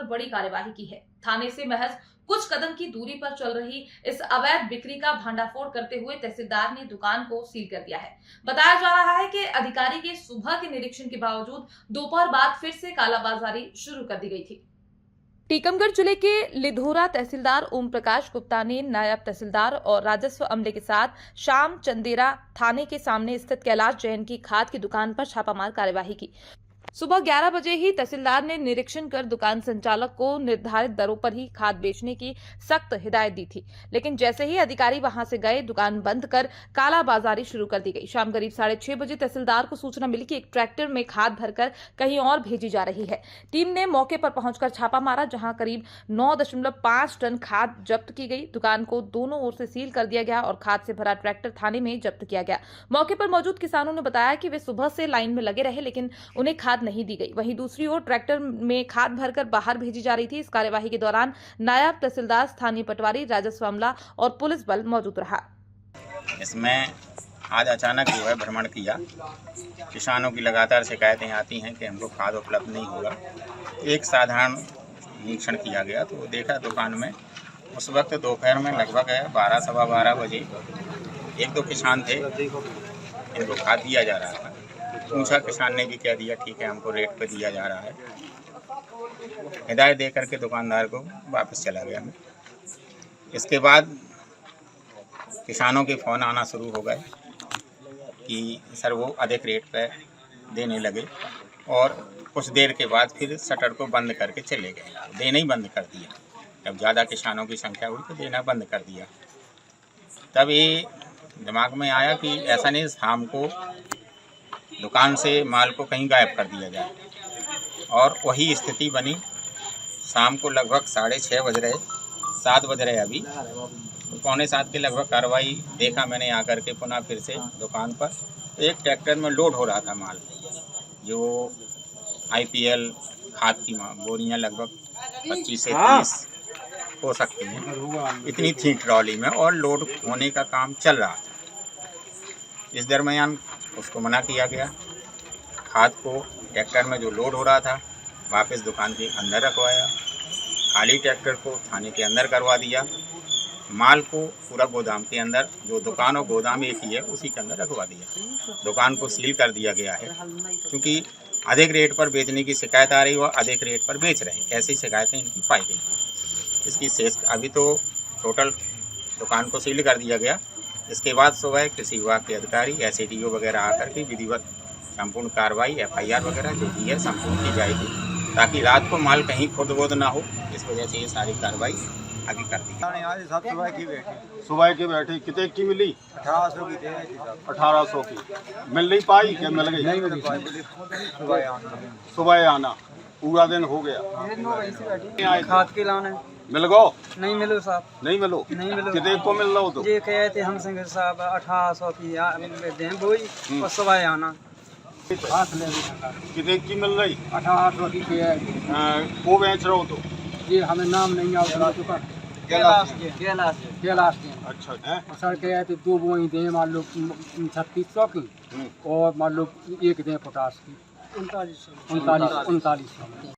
बड़ी कार्यवाही की है। थाने से महज कुछ कदम की दूरी पर चल रही इस अवैध बिक्री का भंडाफोड़ करते हुए तहसीलदार ने दुकान को सील कर दिया है। बताया जा रहा है कि अधिकारी के सुबह के निरीक्षण के बावजूद दोपहर बाद फिर से कालाबाजारी शुरू कर दी गई थी। टीकमगढ़ जिले के लिधोरा तहसीलदार ओम प्रकाश गुप्ता ने नायब तहसीलदार और राजस्व अमले के साथ शाम चंदेरा थाने के सामने स्थित कैलाश जैन की खाद की दुकान पर छापामार कार्यवाही की। सुबह 11 बजे ही तहसीलदार ने निरीक्षण कर दुकान संचालक को निर्धारित दरों पर ही खाद बेचने की सख्त हिदायत दी थी, लेकिन जैसे ही अधिकारी वहां से गए दुकान बंद कर कालाबाजारी शुरू कर दी गई। शाम करीब 6:30 बजे तहसीलदार को सूचना मिली कि एक ट्रैक्टर में खाद भरकर कहीं और भेजी जा रही है। टीम ने मौके पर पहुंचकर छापा मारा, जहां करीब 9.5 टन खाद जब्त की गई। दुकान को दोनों ओर से सील कर दिया गया और खाद से भरा ट्रैक्टर थाने में जब्त किया गया। मौके पर मौजूद किसानों ने बताया कि वे सुबह से लाइन में लगे रहे, लेकिन उन्हें खाद नहीं दी गई। वहीं दूसरी ओर ट्रैक्टर में खाद भरकर बाहर भेजी जा रही थी। इस कार्यवाही के दौरान नायब तहसीलदार, स्थानीय पटवारी, राजस्व अमला और पुलिस बल मौजूद रहा। इसमें आज अचानक जो है भ्रमण किया। किसानों की लगातार शिकायतें आती हैं कि हमको खाद उपलब्ध नहीं होगा। एक साधारण निरीक्षण किया गया तो देखा दुकान में उस वक्त दोपहर में लगभग 12 सवा 12 बजे एक दो किसान थे, इनको खाद दिया जा रहा था। पूछा, किसान ने भी कह दिया ठीक है हमको रेट पे दिया जा रहा है। हिदायत दे करके दुकानदार को वापस चला गया मैं। इसके बाद किसानों के फ़ोन आना शुरू हो गए कि सर वो अधिक रेट पे देने लगे और कुछ देर के बाद फिर शटर को बंद करके चले गए। देना ही बंद कर दिया। जब ज़्यादा किसानों की संख्या हुई तो देना बंद कर दिया। तब ये दिमाग में आया कि ऐसा नहीं शाम को दुकान से माल को कहीं गायब कर दिया जाए, और वही स्थिति बनी। शाम को लगभग 6:30 बज रहे, 7 बज रहे अभी, 6:45 के लगभग कार्रवाई देखा मैंने आकर के पुनः फिर से दुकान पर। एक ट्रैक्टर में लोड हो रहा था माल, जो IPL खाद की बोरियां लगभग 25 से 30 हो सकती हैं, इतनी थी ट्रॉली में, और लोड होने का काम चल रहा था। इस दरमियान उसको मना किया गया। खाद को ट्रैक्टर में जो लोड हो रहा था वापस दुकान के अंदर रखवाया। खाली ट्रैक्टर को थाने के अंदर करवा दिया। माल को पूरा गोदाम के अंदर, जो दुकान और गोदाम एक ही है, उसी के अंदर रखवा दिया। दुकान को सील कर दिया गया है, क्योंकि अधिक रेट पर बेचने की शिकायत आ रही हो, अधिक रेट पर बेच रहे, ऐसी शिकायतें इनकी पाई गई। इसकी शेष अभी तो टोटल दुकान को सील कर दिया गया। इसके बाद सुबह कृषि विभाग के अधिकारी, SADO वगैरह आकर के विधिवत संपूर्ण कार्रवाई FIR वगैरह जो भी है संपूर्ण की जाएगी, ताकि रात को माल कहीं खुर्द-बुर्द ना हो। इस वजह से ये सारी कार्रवाई आगे कर दी। सुबह की बैठी कितने की मिली? 1800 की थी। 1800 की मिल नहीं पाई, क्या मिल गई? नहीं मिल पाई। सुबह आना पूरा दिन हो गया। खाद के लाने मिल गो? नहीं मिलो साहब, नहीं मिलो। नहीं मिलो। कितने को मिल रहा हो तो? ये कहे थे हम संग साहब 1800 की दें बोई और सुबह आना। कितने की मिल रही? 1800 की वो बेच रहे हो तो? ये हमें नाम नहीं आता दुकान। कैलाश अच्छा है। सर कहे थे 2 बोई दें, मान लो 3600 की, और मान लो 1 दें पोटास की 3900।